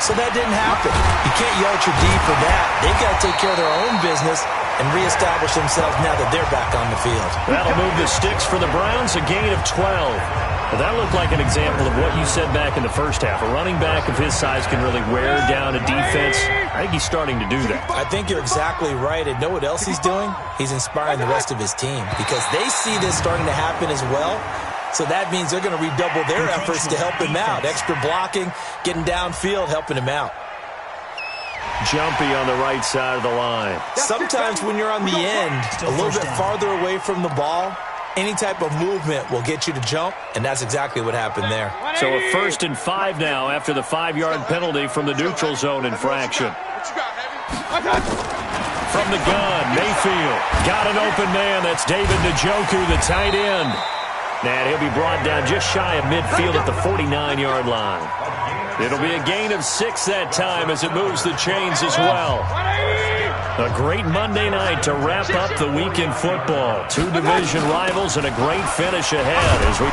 So that didn't happen. You can't yell at your D for that. They've got to take care of their own business and reestablish themselves now that they're back on the field. That'll move the sticks for the Browns, a gain of 12. Well, that looked like an example of what you said back in the first half. A running back of his size can really wear down a defense. I think he's starting to do that. I think you're exactly right. And know what else he's doing? He's inspiring the rest of his team because they see this starting to happen as well. So that means they're going to redouble their efforts to help him out. Extra blocking, getting downfield, helping him out. Jumpy on the right side of the line. Sometimes when you're on the end, a little bit farther away from the ball, any type of movement will get you to jump, and that's exactly what happened there. So a 1st and 5 now after the 5-yard penalty from the neutral zone infraction. From the gun, Mayfield got an open man. That's David Njoku, the tight end. And he'll be brought down just shy of midfield at the 49-yard line. It'll be a gain of 6 that time as it moves the chains as well. A great Monday night to wrap up the week in football. 2 division rivals and a great finish ahead as we...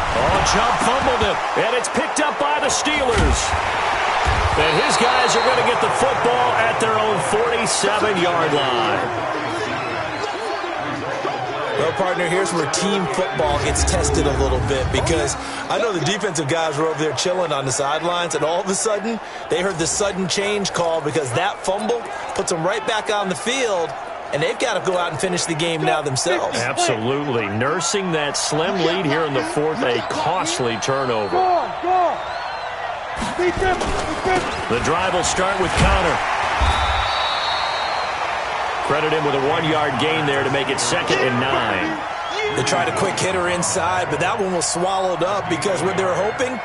Chubb fumbled it, and it's picked up by the Steelers. And his guys are going to get the football at their own 47-yard line. Well, partner, here's where team football gets tested a little bit because I know the defensive guys were over there chilling on the sidelines, and all of a sudden they heard the sudden change call because that fumble puts them right back on the field, and they've got to go out and finish the game now themselves. Absolutely. Nursing that slim lead here in the 4th, a costly turnover. The drive will start with Connor. Credit him with a 1-yard gain there to make it 2nd and 9. They tried a quick hitter inside, but that one was swallowed up because what they were hoping,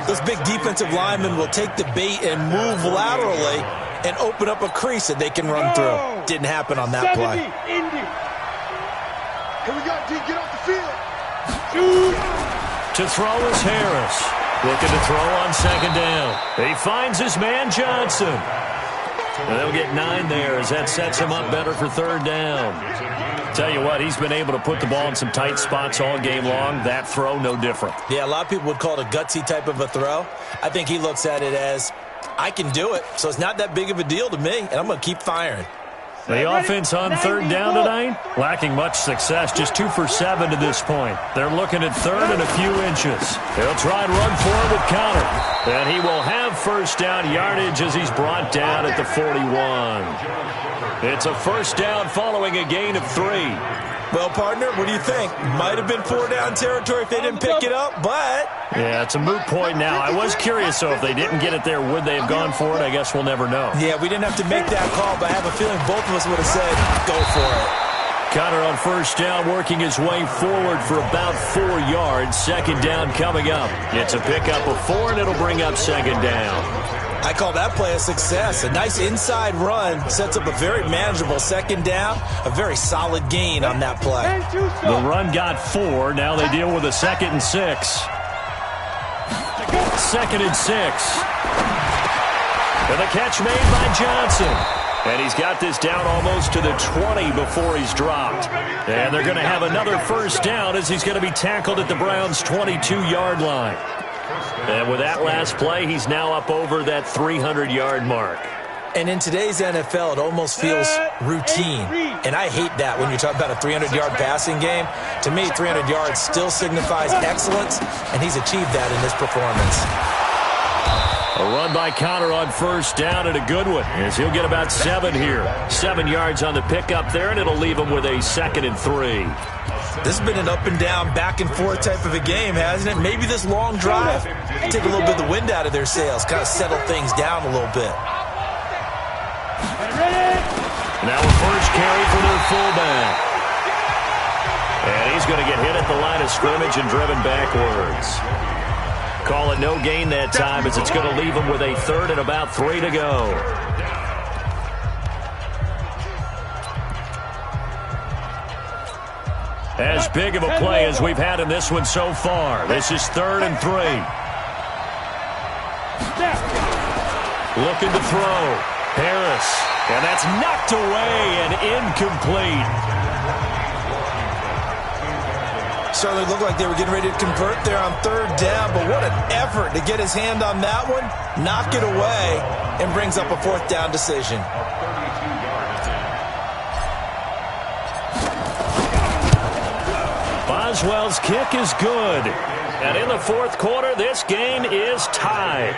those big defensive linemen will take the bait and move laterally and open up a crease that they can run through. Didn't happen on that play. Here we go, D. Get off the field. To throw is Harris. Looking to throw on 2nd down. He finds his man Johnson. And they'll get 9 there as that sets him up better for 3rd down. Tell you what, he's been able to put the ball in some tight spots all game long. That throw, no different. Yeah, a lot of people would call it a gutsy type of a throw. I think he looks at it as, I can do it, so it's not that big of a deal to me, and I'm going to keep firing. The offense on 3rd down tonight, lacking much success, just 2 for 7 to this point. They're looking at 3rd and a few inches. He'll try and run for it with Connor. And he will have 1st down yardage as he's brought down at the 41. It's a 1st down following a gain of 3. Well, partner, what do you think? Might have been 4-down territory if they didn't pick it up, but... Yeah, it's a moot point now. I was curious, so if they didn't get it there, would they have gone for it? I guess we'll never know. Yeah, we didn't have to make that call, but I have a feeling both of us would have said, go for it. Connor on first down, working his way forward for about 4 yards. Second down coming up. It's a pickup of 4, and it'll bring up second down. I call that play a success. A nice inside run sets up a very manageable second down. A very solid gain on that play. The run got 4. Now they deal with a 2nd and 6. 2nd and 6. And the catch made by Johnson. And he's got this down almost to the 20 before he's dropped. And they're going to have another first down as he's going to be tackled at the Browns' 22-yard line. And with that last play, he's now up over that 300-yard mark. And in today's NFL, it almost feels routine. And I hate that when you talk about a 300-yard passing game. To me, 300 yards still signifies excellence, and he's achieved that in this performance. A run by Connor on first down, and a good one, as he'll get about 7 here. 7 yards on the pickup there, and it'll leave him with a 2nd and 3. This has been an up-and-down, back-and-forth type of a game, hasn't it? Maybe this long drive take a little bit of the wind out of their sails, kind of settle things down a little bit. Now a first carry for their fullback. And he's going to get hit at the line of scrimmage and driven backwards. Call it no gain that time, as it's going to leave him with a 3rd and about 3 to go. As big of a play as we've had in this one so far. This is 3rd and 3. Looking to throw. Harris. And that's knocked away and incomplete. Certainly looked like they were getting ready to convert there on 3rd down, but what an effort to get his hand on that one, knock it away, and brings up a 4th down decision. Boswell's kick is good. And in the 4th quarter, this game is tied.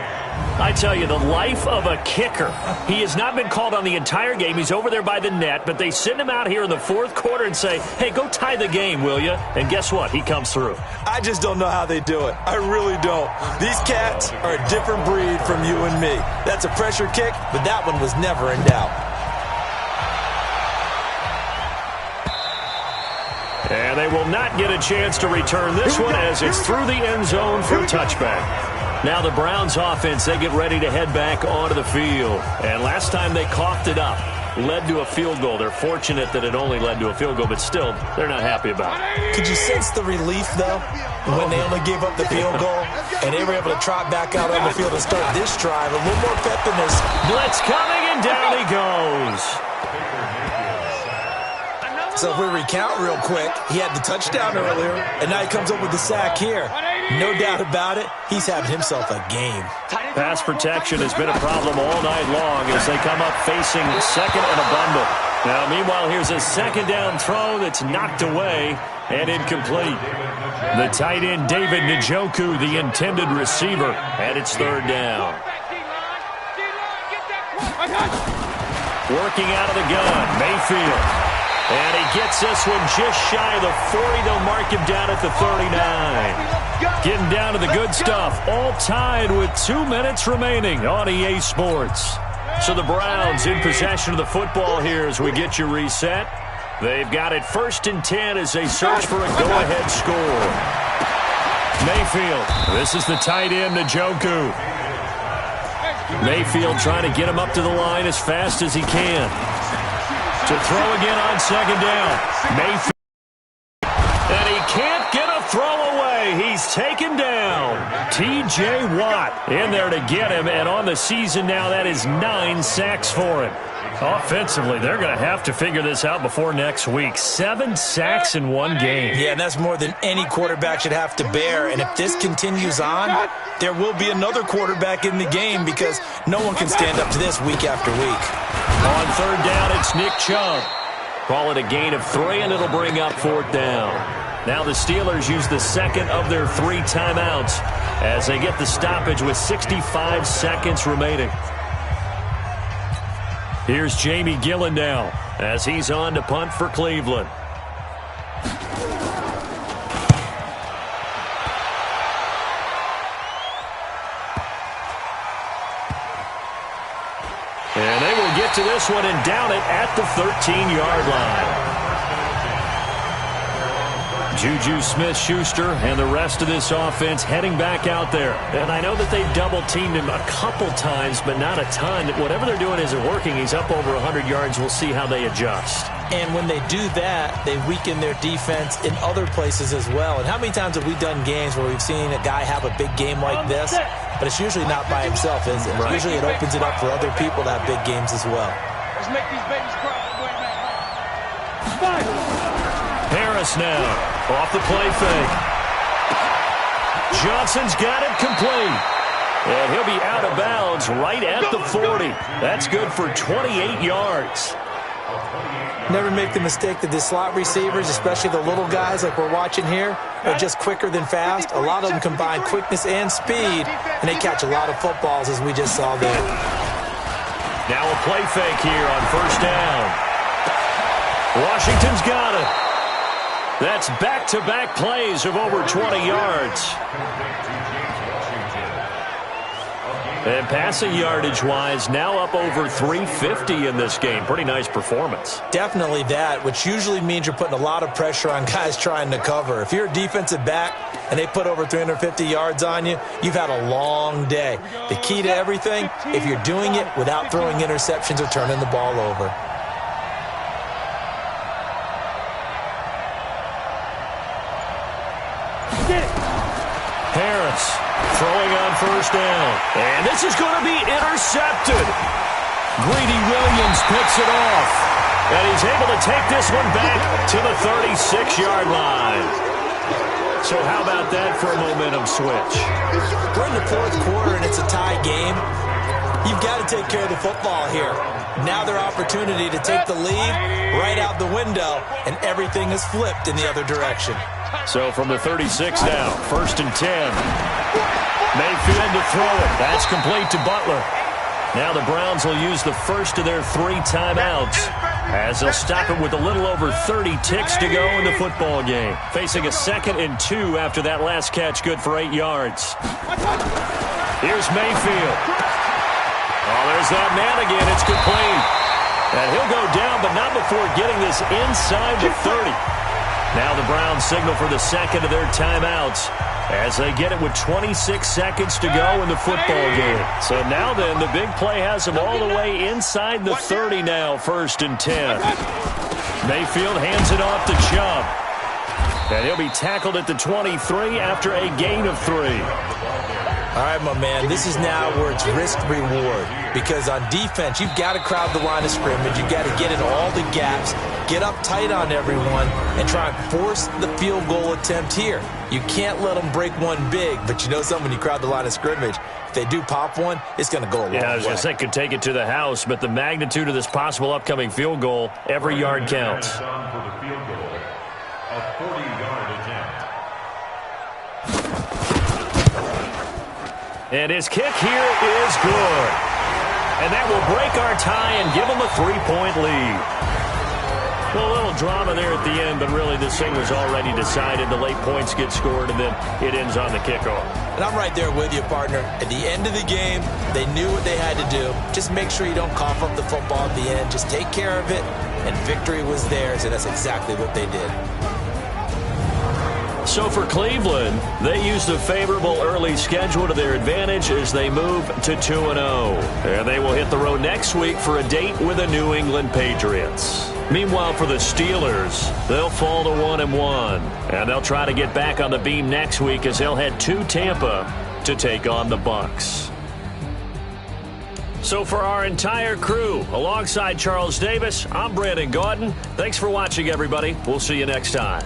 I tell you, the life of a kicker. He has not been called on the entire game. He's over there by the net, but they send him out here in the 4th quarter and say, hey, go tie the game, will you? And guess what? He comes through. I just don't know how they do it. I really don't. These cats are a different breed from you and me. That's a pressure kick, but that one was never in doubt. And they will not get a chance to return this one as it's through the end zone for a touchback. Now the Browns offense, they get ready to head back onto the field. And last time they coughed it up, led to a field goal. They're fortunate that it only led to a field goal, but still, they're not happy about it. Could you sense the relief, though, when they only gave up the field goal and they were able to trot back out on the field and start this drive? A little more pep in this. Blitz coming, and down he goes. So if we recount real quick, he had the touchdown earlier, and now he comes up with the sack here. No doubt about it, he's having himself a game. Pass protection has been a problem all night long as they come up facing 2nd and a bundle. Now, meanwhile, here's a 2nd down throw that's knocked away and incomplete. The tight end, David Njoku, the intended receiver, and it's 3rd down. Working out of the gun, Mayfield. And he gets this one just shy of the 40. They'll mark him down at the 39. Getting down to the good stuff. All tied with 2 minutes remaining on EA Sports. So the Browns in possession of the football here as we get you reset. They've got it 1st and 10 as they search for a go-ahead score. Mayfield. This is the tight end, Njoku. Mayfield trying to get him up to the line as fast as he can. To throw again on 2nd down. Mayfield. And he can't get a throw away. He's taken down. T.J. Watt in there to get him. And on the season now, that is 9 sacks for him. Offensively, they're going to have to figure this out before next week. 7 sacks in one game. Yeah, and that's more than any quarterback should have to bear. And if this continues on, there will be another quarterback in the game because no one can stand up to this week after week. On 3rd down, it's Nick Chubb. Call it a gain of 3, and it'll bring up 4th down. Now the Steelers use the 2nd of their 3 timeouts as they get the stoppage with 65 seconds remaining. Here's Jamie Gillen now as he's on to punt for Cleveland. And they will get to this one and down it at the 13-yard line. Juju Smith-Schuster and the rest of this offense heading back out there. And I know that they've double-teamed him a couple times, but not a ton. Whatever they're doing isn't working. He's up over 100 yards. We'll see how they adjust. And when they do that, they weaken their defense in other places as well. And how many times have we done games where we've seen a guy have a big game like this, but it's usually not by himself, is it? Right. Usually it opens it up for other people to have big games as well. Let's make these babies cry. Harris now off the play fake. Johnson's got it complete. And he'll be out of bounds right at the 40. That's good for 28 yards. Never make the mistake that the slot receivers, especially the little guys like we're watching here, are just quicker than fast. A lot of them combine quickness and speed, and they catch a lot of footballs, as we just saw there. Now a play fake here on first down. Washington's got it. That's back-to-back plays of over 20 yards. And passing yardage-wise, now up over 350 in this game. Pretty nice performance. Definitely that, which usually means you're putting a lot of pressure on guys trying to cover. If you're a defensive back and they put over 350 yards on you, you've had a long day. The key to everything, if you're doing it without throwing interceptions or turning the ball over. Harris throwing on first down. And this is going to be intercepted. Greedy Williams picks it off. And he's able to take this one back to the 36-yard line. So how about that for a momentum switch? We're in the fourth quarter and it's a tie game. You've got to take care of the football here. Now their opportunity to take the lead right out the window, and everything is flipped in the other direction. So from the 36 now, 1st and 10. Mayfield to throw it. That's complete to Butler. Now the Browns will use the first of their 3 timeouts as they'll stop it with a little over 30 ticks to go in the football game. Facing a 2nd and 2 after that last catch, good for 8 yards. Here's Mayfield. Oh, there's that man again. It's complete. And he'll go down, but not before getting this inside the 30. Now the Browns signal for the 2nd of their timeouts as they get it with 26 seconds to go in the football game. So now then, the big play has them all the way inside the 30 now, 1st and 10. Mayfield hands it off to Chubb. And he'll be tackled at the 23 after a gain of 3. All right, my man, this is now where it's risk-reward. Because on defense, you've got to crowd the line of scrimmage. You've got to get in all the gaps, get up tight on everyone, and try and force the field goal attempt here. You can't let them break one big, but you know something, when you crowd the line of scrimmage, if they do pop one, it's going to go a long way. Yeah, I was going to say, could take it to the house, but the magnitude of this possible upcoming field goal, every yard counts. For the field goal, a 40-yard attempt. And his kick here is good. And that will break our tie and give him a 3-point lead. Well, a little drama there at the end, but really this thing was already decided. The late points get scored, and then it ends on the kickoff. And I'm right there with you, partner. At the end of the game, they knew what they had to do. Just make sure you don't cough up the football at the end. Just take care of it, and victory was theirs, and that's exactly what they did. So for Cleveland, they used a favorable early schedule to their advantage as they move to 2-0. And they will hit the road next week for a date with the New England Patriots. Meanwhile, for the Steelers, they'll fall to 1-1. And they'll try to get back on the beam next week as they'll head to Tampa to take on the Bucs. So for our entire crew, alongside Charles Davis, I'm Brandon Gaudin. Thanks for watching, everybody. We'll see you next time.